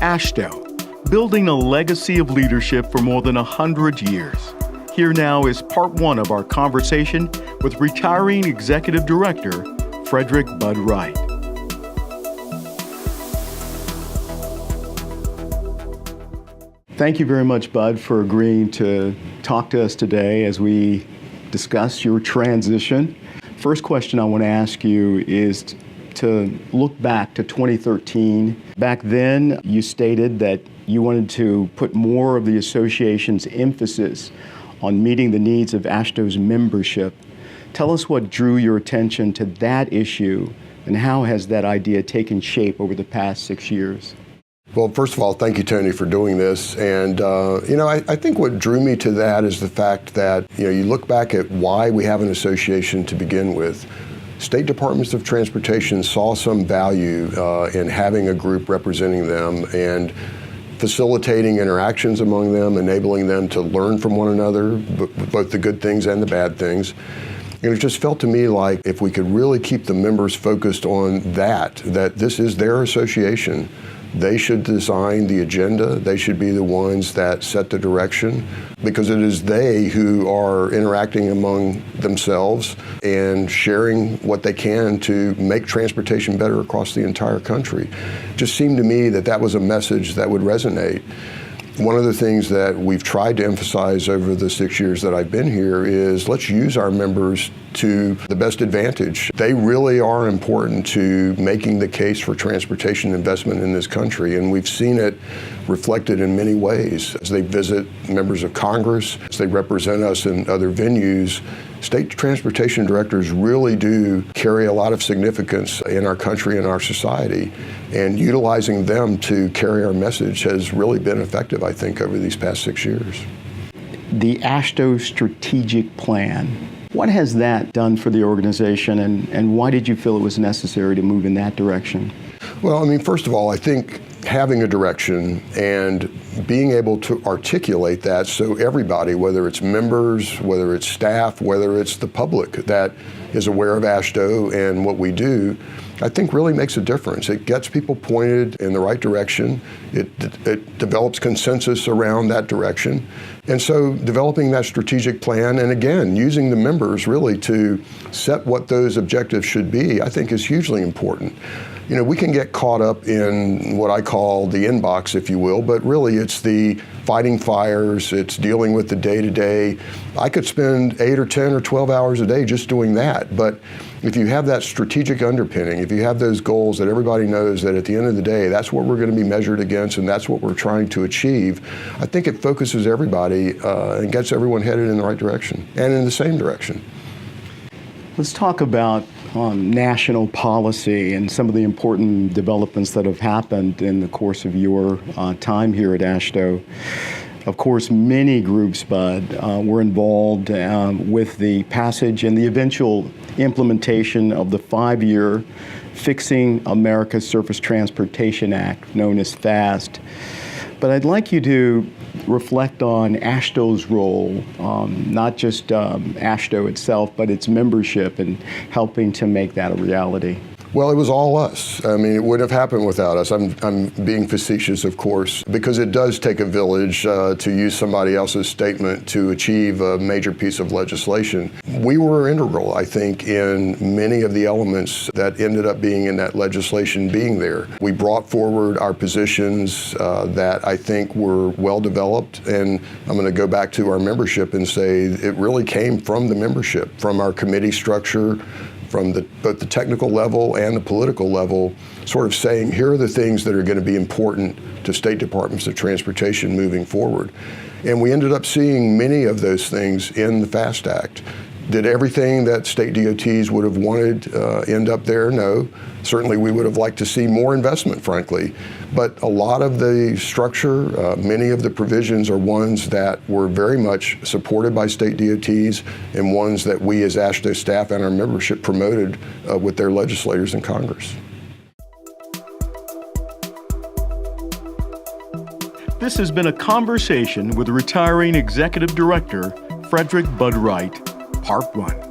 AASHTO, building a legacy of leadership for more than 100 years. Here now is part one of our conversation with retiring Executive Director, Frederick "Bud" Wright. Thank you very much, Bud, for agreeing to talk to us today as we discuss your transition. First question I want to ask you is to look back to 2013. Back then, you stated that you wanted to put more of the association's emphasis on meeting the needs of AASHTO's membership. Tell us what drew your attention to that issue and how has that idea taken shape over the past 6 years? Well, first of all, thank you, Tony, for doing this. And, I think what drew me to that is the fact that, you look back at why we have an association to begin with. State departments of transportation saw some value in having a group representing them and facilitating interactions among them, enabling them to learn from one another, both the good things and the bad things. And it just felt to me like if we could really keep the members focused on that this is their association. They should design the agenda. They should be the ones that set the direction because it is they who are interacting among themselves and sharing what they can to make transportation better across the entire country. It just seemed to me that was a message that would resonate. One of the things that we've tried to emphasize over the 6 years that I've been here is let's use our members to the best advantage. They really are important to making the case for transportation investment in this country, and we've seen it reflected in many ways. As they visit members of Congress, as they represent us in other venues, state transportation directors really do carry a lot of significance in our country and our society, and utilizing them to carry our message has really been effective, I think, over these past 6 years. The AASHTO strategic plan, what has that done for the organization, and why did you feel it was necessary to move in that direction? Well, first of all, I think having a direction and being able to articulate that so everybody, whether it's members, whether it's staff, whether it's the public that is aware of AASHTO and what we do, I think really makes a difference. It gets people pointed in the right direction. It develops consensus around that direction. And so developing that strategic plan and again, using the members really to set what those objectives should be, I think is hugely important. We can get caught up in what I call the inbox, if you will, but really it's the fighting fires, it's dealing with the day-to-day. I could spend 8 or 10 or 12 hours a day just doing that, but if you have that strategic underpinning, if you have those goals that everybody knows that at the end of the day, that's what we're going to be measured against and that's what we're trying to achieve, I think it focuses everybody and gets everyone headed in the right direction and in the same direction. Let's talk about national policy and some of the important developments that have happened in the course of your time here at AASHTO. Of course, many groups, Bud, were involved with the passage and the eventual implementation of the 5-year Fixing America's Surface Transportation Act, known as FAST. But I'd like you to reflect on AASHTO's role, not just AASHTO itself, but its membership in helping to make that a reality. Well, it was all us. It wouldn't have happened without us. I'm being facetious, of course, because it does take a village to use somebody else's statement to achieve a major piece of legislation. We were integral, I think, in many of the elements that ended up being in that legislation being there. We brought forward our positions that I think were well developed, and I'm going to go back to our membership and say it really came from the membership, from our committee structure, from both the technical level and the political level, sort of saying, here are the things that are going to be important to state departments of transportation moving forward. And we ended up seeing many of those things in the FAST Act. Did everything that state DOTs would have wanted end up there? No. Certainly we would have liked to see more investment, frankly. But a lot of the structure, many of the provisions are ones that were very much supported by state DOTs and ones that we as AASHTO staff and our membership promoted with their legislators in Congress. This has been a conversation with retiring Executive Director Frederick "Bud" Wright, Part 1.